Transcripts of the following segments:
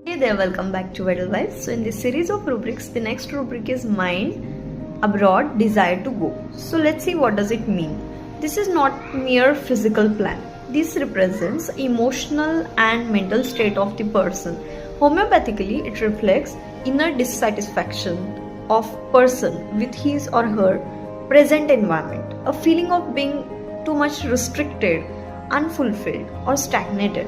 Hey there, welcome back to Edelweiss. So in this series of rubrics, the next rubric is mind abroad, desire to go. So let's see what does it mean. This is not mere physical plan. This represents emotional and mental state of the person. Homeopathically, it reflects inner dissatisfaction of person with his or her present environment, a feeling of being too much restricted, unfulfilled, or stagnated.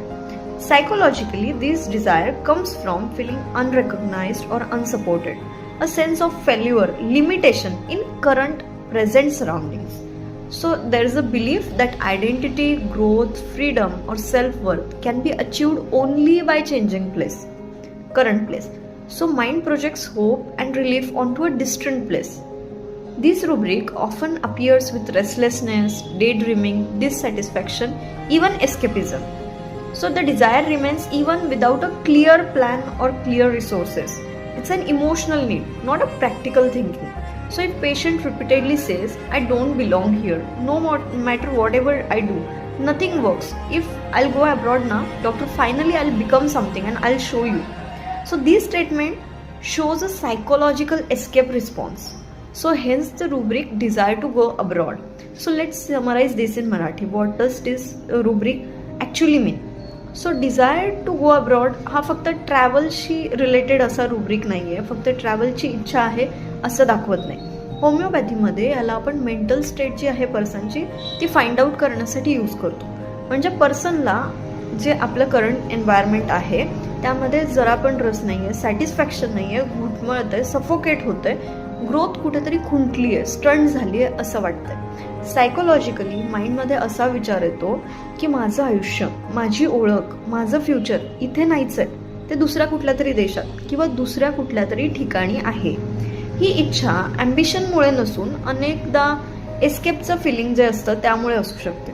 Psychologically, this desire comes from feeling unrecognized or unsupported, a sense of failure, limitation in current present surroundings. So, there is a belief that identity, growth, freedom, or self worth can be achieved only by changing current place. So, mind projects hope and relief onto a distant place. This rubric often appears with restlessness, daydreaming, dissatisfaction, even escapism. So the desire remains even without a clear plan or clear resources. It's an emotional need, not a practical thinking. So if patient repeatedly says, I don't belong here, no matter whatever I do, nothing works. If I'll go abroad now, doctor, finally I'll become something and I'll show you. So this statement shows a psychological escape response. So hence the rubric desire to go abroad. So let's summarize this in Marathi. What does this rubric actually mean? So desire to go abroad हा फक्त ट्रॅव्हलशी related असा rubric नाही आहे, फक्त ट्रॅव्हलची इच्छा आहे असं दाखवत नाही. होमिओपॅथीमध्ये याला आपण मेंटल स्टेट जी आहे पर्सनची ती फाइंड आउट करण्यासाठी यूज करतो. म्हणजे पर्सनला जे आपलं करंट एन्व्हायरमेंट आहे त्यामध्ये जरा पण रस नाही आहे, सॅटिस्फॅक्शन नाही आहे, घुटमळत आहे, सफोकेट होत आहे, ग्रोथ कुठेतरी खुंटली आहे, स्टंट झाली आहे असं वाटतंय. सायकोलॉजिकली माइंडमध्ये असा विचार येतो की माझं आयुष्य, माझी ओळख, माझं फ्युचर इथे नाहीच आहे, ते दुसऱ्या कुठल्या तरी देशात किंवा दुसऱ्या कुठल्या तरी ठिकाणी आहे. ही इच्छा ॲम्बिशनमुळे नसून अनेकदा एस्केपचं फिलिंग जे असतं त्यामुळे असू शकते.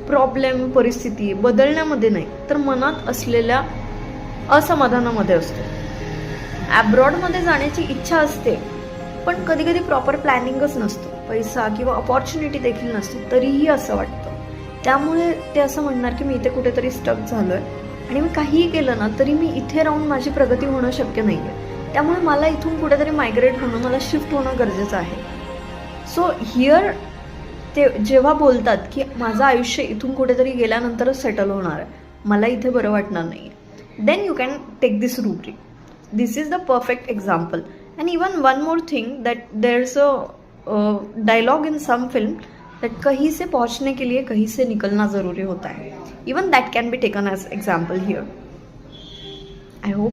प्रॉब्लेम, परिस्थिती बदलण्यामध्ये नाही तर मनात असलेल्या असमाधानामध्ये असते. ॲब्रॉडमध्ये जाण्याची इच्छा असते पण कधी कधी प्रॉपर प्लॅनिंगच नसतं, पैसा किंवा अपॉर्च्युनिटी देखील नसते, तरीही असं वाटतं. त्यामुळे ते असं म्हणणार की मी इथे कुठेतरी स्टक झालोय आणि मी काहीही केलं ना तरी मी इथे राहून माझी प्रगती होणं शक्य नाही आहे, त्यामुळे मला इथून कुठेतरी मायग्रेट होणं, मला शिफ्ट होणं गरजेचं आहे. सो हिअर ते जेव्हा बोलतात की माझं आयुष्य इथून कुठेतरी गेल्यानंतरच सेटल होणार आहे, मला इथे बरं वाटणार नाही आहे, then you can take this rubric. This is the perfect example. And even one more thing, that there's a dialogue in some film that कहीं से पहुंचने के लिए कहीं से निकलना ज़रूरी होता है. Even that can be taken as example here. I hope